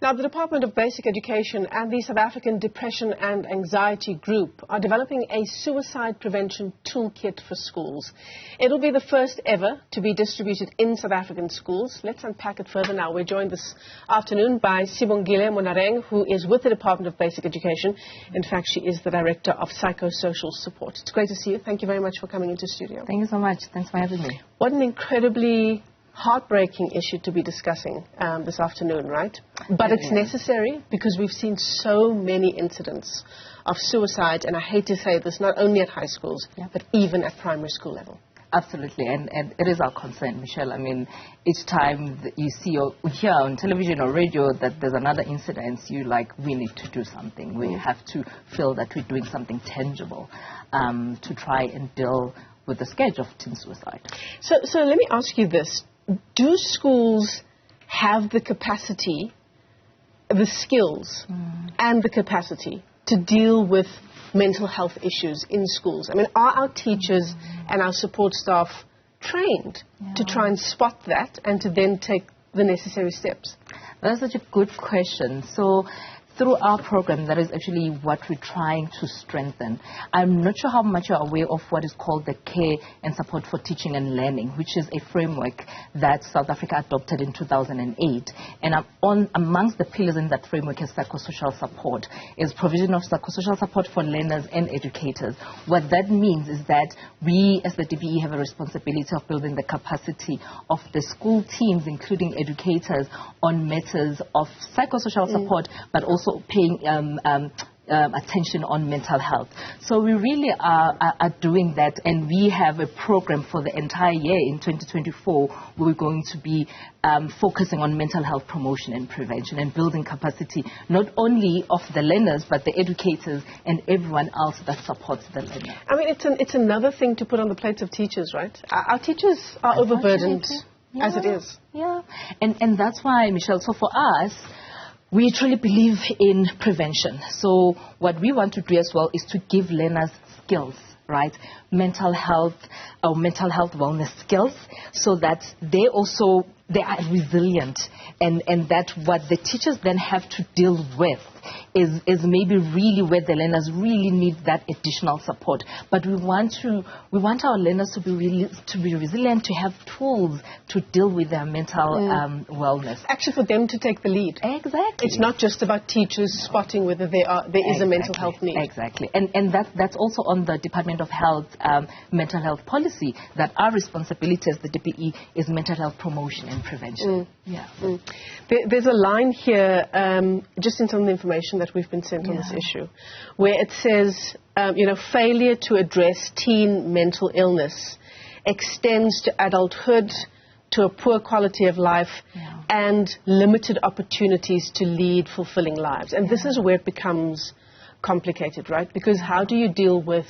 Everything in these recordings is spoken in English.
Now, the Department of Basic Education and the South African Depression and Anxiety Group are developing a suicide prevention toolkit for schools. It'll be the first ever to be distributed in South African schools. Let's unpack it further now. We're joined this afternoon by Sibongile Monareng, who is with the Department of Basic Education. In fact, she is the Director of Psychosocial Support. It's great to see you. Thank you very much for coming into studio. Thank you so much. Thanks for having me. What an incredibly heartbreaking issue to be discussing this afternoon, right? But it's necessary because we've seen so many incidents of suicide, and I hate to say this, not only at high schools, but even at primary school level. Absolutely, and it is our concern, Michelle. I mean, each time that you see or hear on television or radio that there's another incident, you like, we need to do something. We have to feel that we're doing something tangible to try and deal with the scourge of teen suicide. So let me ask you this. Do schools have the capacity, the skills, and the capacity to deal with mental health issues in schools? I mean, are our teachers and our support staff trained to try and spot that and to then take the necessary steps? That's such a good question. So through our program, that is actually what we're trying to strengthen. I'm not sure how much you're aware of what is called the Care and Support for Teaching and Learning, which is a framework that South Africa adopted in 2008. And amongst the pillars in that framework is psychosocial support, is provision of psychosocial support for learners and educators. What that means is that we, as the DBE, have a responsibility of building the capacity of the school teams, including educators, on matters of psychosocial support, but also paying attention on mental health. So we really are doing that, and we have a program for the entire year in 2024 where we're going to be focusing on mental health promotion and prevention and building capacity not only of the learners but the educators and everyone else that supports the learner. I mean, it's another thing to put on the plates of teachers, right? Our teachers are overburdened as it is. Yeah, and that's why, Michelle, so for us, we truly believe in prevention. So what we want to do as well is to give learners skills, right? Mental health wellness skills, so that they are resilient, and that what the teachers then have to deal with is maybe really where the learners really need that additional support. But we want our learners to be resilient, to have tools to deal with their mental wellness. Actually, for them to take the lead. Exactly. It's not just about teachers spotting whether there is a mental health need. Exactly. And that's also on the Department of Health mental health policy, that our responsibility as the DPE is mental health promotion and prevention. There's a line here, just in some of the information that we've been sent on this issue, where it says, failure to address teen mental illness extends to adulthood, to a poor quality of life, and limited opportunities to lead fulfilling lives. And this is where it becomes complicated, right? Because how do you deal with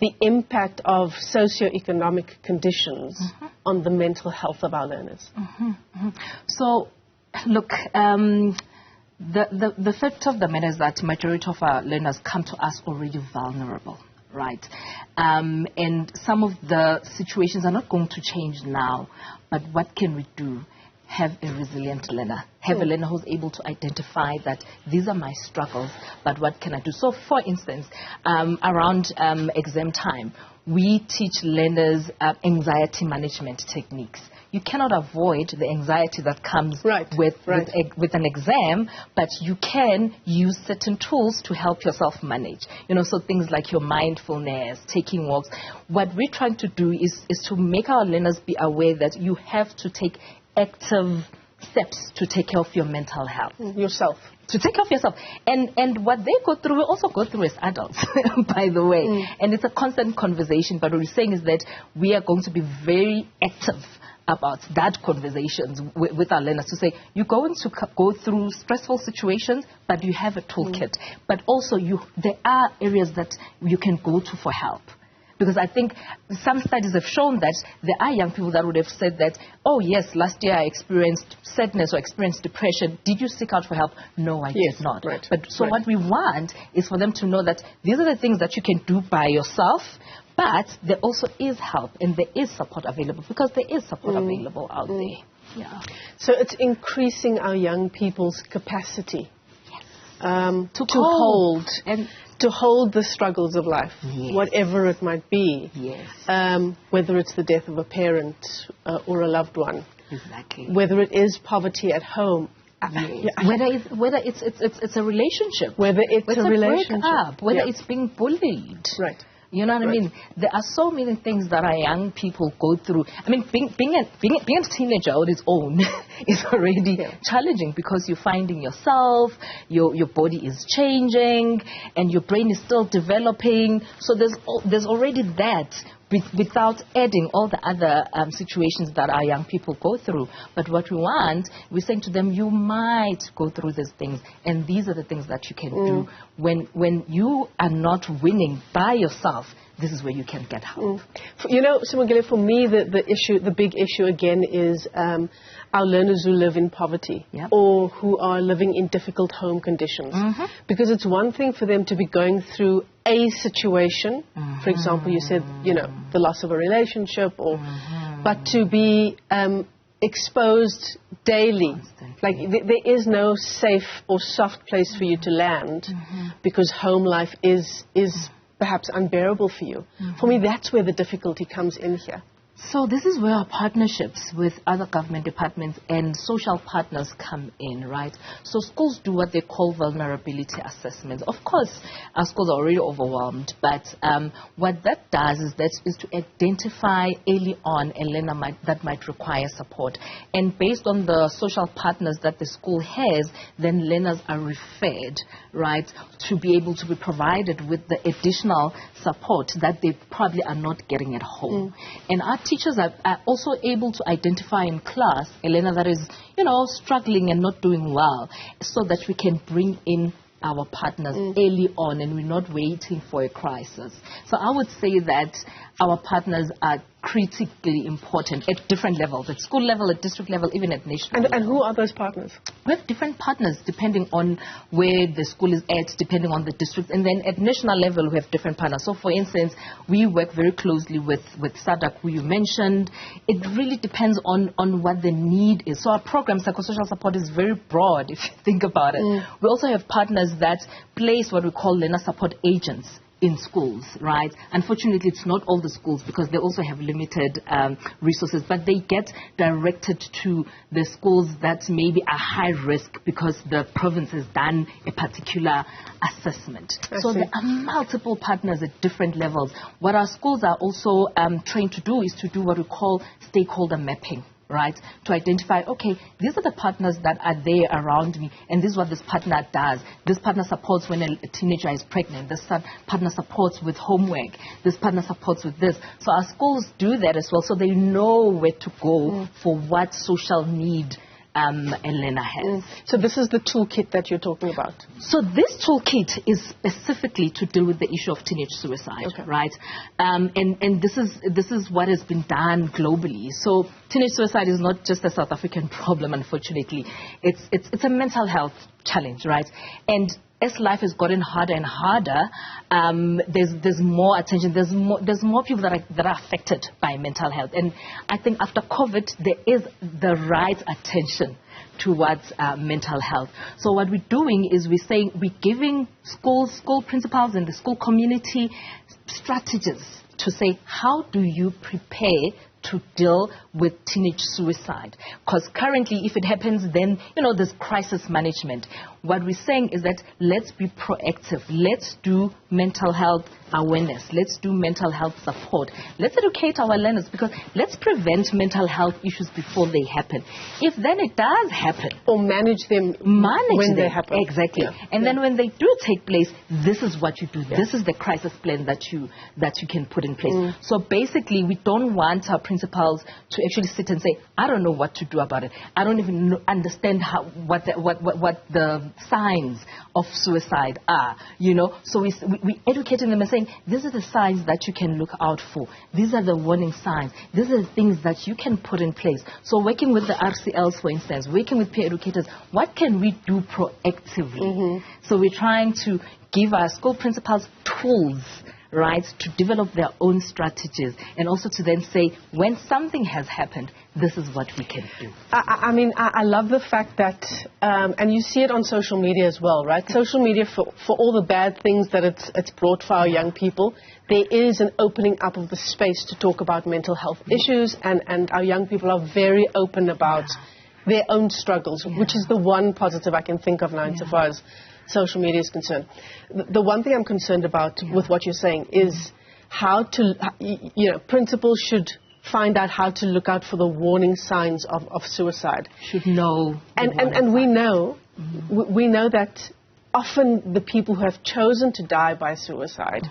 the impact of socioeconomic conditions on the mental health of our learners? So, look, the fact of the matter is that majority of our learners come to us already vulnerable, right? And some of the situations are not going to change now, but what can we do? Have a resilient learner. Have a learner who's able to identify that these are my struggles, but what can I do? So, for instance, around exam time, we teach learners anxiety management techniques. You cannot avoid the anxiety that comes with an exam, but you can use certain tools to help yourself manage. So things like your mindfulness, taking walks. What we're trying to do is to make our learners be aware that you have to take active steps to take care of your mental health. Yourself. To take care of yourself. And what they go through, we also go through as adults, by the way. And it's a constant conversation, but what we're saying is that we are going to be very active about that conversations with our learners, to say, you're going to go through stressful situations, but you have a toolkit. But also, there are areas that you can go to for help. Because I think some studies have shown that there are young people that would have said that, oh yes, last year I experienced sadness or experienced depression. Did you seek out for help? No, I did not. But what we want is for them to know that these are the things that you can do by yourself, but there also is help and there is support available, because there is support available out there. Yeah. So it's increasing our young people's capacity to hold the struggles of life, whatever it might be, whether it's the death of a parent or a loved one, whether it is poverty at home, whether it's a relationship, whether it's a relationship, breakup, whether it's being bullied, right. You know what I mean? There are so many things that our young people go through. I mean, being a teenager on its own is already challenging, because you're finding yourself, your body is changing, and your brain is still developing. So there's already that, without adding all the other situations that our young people go through. But what we want, we're saying to them, you might go through these things, and these are the things that you can do. When you are not winning by yourself, this is where you can get help. You know, Sibongile, for me, the big issue again is our learners who live in poverty or who are living in difficult home conditions. Because it's one thing for them to be going through a situation, for example, you said, you know, the loss of a relationship, but to be exposed daily. Like there is no safe or soft place for you to land, because home life is perhaps unbearable for you. For me, that's where the difficulty comes in here. So this is where our partnerships with other government departments and social partners come in, right? So schools do what they call vulnerability assessments. Of course, our schools are already overwhelmed, but what that does is to identify early on a learner that might require support. And based on the social partners that the school has, then learners are referred, right, to be able to be provided with the additional support that they probably are not getting at home. And our teachers are also able to identify in class a learner that is, you know, struggling and not doing well, so that we can bring in our partners early on, and we're not waiting for a crisis. So I would say that our partners are critically important at different levels, at school level, at district level, even at national level. And who are those partners? We have different partners depending on where the school is at, depending on the district. And then at national level, we have different partners. So, for instance, we work very closely with SADC, who you mentioned. It really depends on what the need is. So our program, psychosocial support, is very broad, if you think about it. We also have partners that place what we call learner support agents in schools, right? Unfortunately, it's not all the schools, because they also have limited resources, but they get directed to the schools that maybe are high risk because the province has done a particular assessment. So there are multiple partners at different levels. What our schools are also trained to do is to do what we call stakeholder mapping, right, to identify, okay, these are the partners that are there around me, and this is what this partner does. This partner supports when a teenager is pregnant. This partner supports with homework. This partner supports with this. So our schools do that as well, so they know where to go for what social need a learner has. So this is the toolkit that you're talking about? So this toolkit is specifically to deal with the issue of teenage suicide, right? And this is what has been done globally. So teenage suicide is not just a South African problem, unfortunately. It's a mental health challenge, right? And as life has gotten harder and harder, there's more attention. There's more people that are affected by mental health. And I think after COVID, there is the right attention towards mental health. So what we're doing is we're giving school principals and the school community strategies to say, how do you prepare to deal with teenage suicide? Because currently, if it happens, then, you know, there's crisis management. What we're saying is that let's be proactive. Let's do mental health awareness. Let's do mental health support. Let's educate our learners, because let's prevent mental health issues before they happen. If then it does happen, or manage them when they happen. Exactly. And then when they do take place, this is what you do. This is the crisis plan that you can put in place. So basically, we don't want our principals to actually sit and say, I don't know what to do about it. I don't even understand what the signs of suicide are, you know. So we educating them and saying, these are the signs that you can look out for. These are the warning signs. These are the things that you can put in place. So working with the RCLs, for instance, working with peer educators, what can we do proactively? So we're trying to give our school principals tools, right, to develop their own strategies and also to then say, when something has happened, this is what we can do. I mean, I love the fact that, and you see it on social media as well, right? Social media, for all the bad things that it's brought for our young people, there is an opening up of the space to talk about mental health issues, and our young people are very open about their own struggles, which is the one positive I can think of now insofar as social media is concerned. The one thing I'm concerned about with what you're saying is how to, principals should find out how to look out for the warning signs of suicide. Should know. And we know, we know that often the people who have chosen to die by suicide,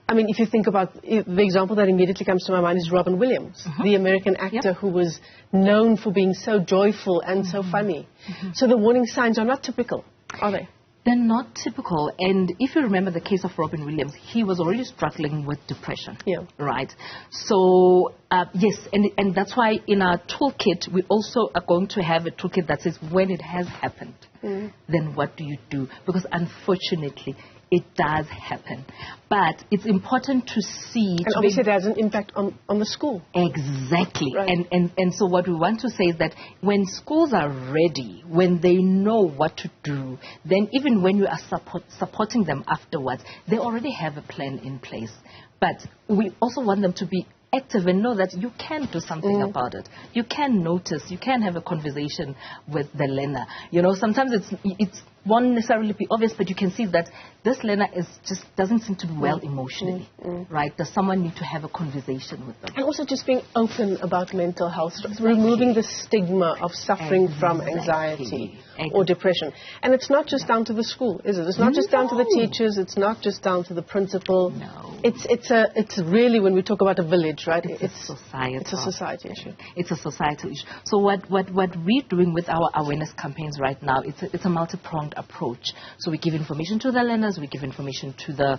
I mean, if you think about the example that immediately comes to my mind is Robin Williams, the American actor who was known for being so joyful and so funny. So the warning signs are not typical, are they? They're not typical. And if you remember the case of Robin Williams, he was already struggling with depression, right? So, yes, and that's why in our toolkit, we also are going to have a toolkit that says when it has happened, then what do you do? Because unfortunately, it does happen. But it's important to see... And obviously it has an impact on the school. Exactly. Right. And so what we want to say is that when schools are ready, when they know what to do, then even when you are supporting them afterwards, they already have a plan in place. But we also want them to be active and know that you can do something about it. You can notice, you can have a conversation with the learner. You know, sometimes it's won't necessarily be obvious, but you can see that this learner just doesn't seem to be well emotionally, right? Does someone need to have a conversation with them? And also just being open about mental health, removing the stigma of suffering from anxiety or depression. And it's not just down to the school, is it? It's not just down to the teachers, it's not just down to the principal. No. It's really, when we talk about a village, right? It's a society issue. It's a societal issue. So what we're doing with our awareness campaigns right now, it's a multi-pronged approach. So we give information to the learners, we give information to the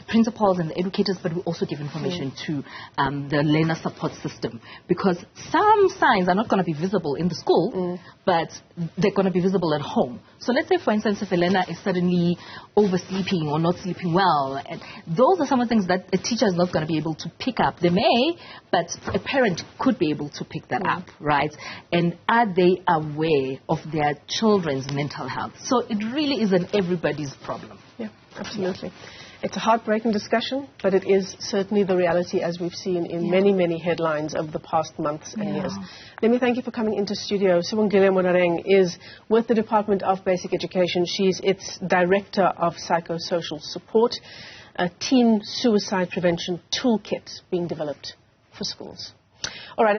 principals and the educators, but we also give information to the learner support system, because some signs are not going to be visible in the school, but they're going to be visible at home. So let's say, for instance, if a learner is suddenly oversleeping or not sleeping well, and those are some of the things that a teacher is not going to be able to pick up. They may, but a parent could be able to pick that up, right? And are they aware of their children's mental health? So it really is an everybody's problem. Yeah, absolutely. It's a heartbreaking discussion, but it is certainly the reality, as we've seen in many, many headlines over the past months and years. Let me thank you for coming into studio. Sibongile Monareng is with the Department of Basic Education. She's its Director of Psychosocial Support, a teen suicide prevention toolkit being developed for schools. All right.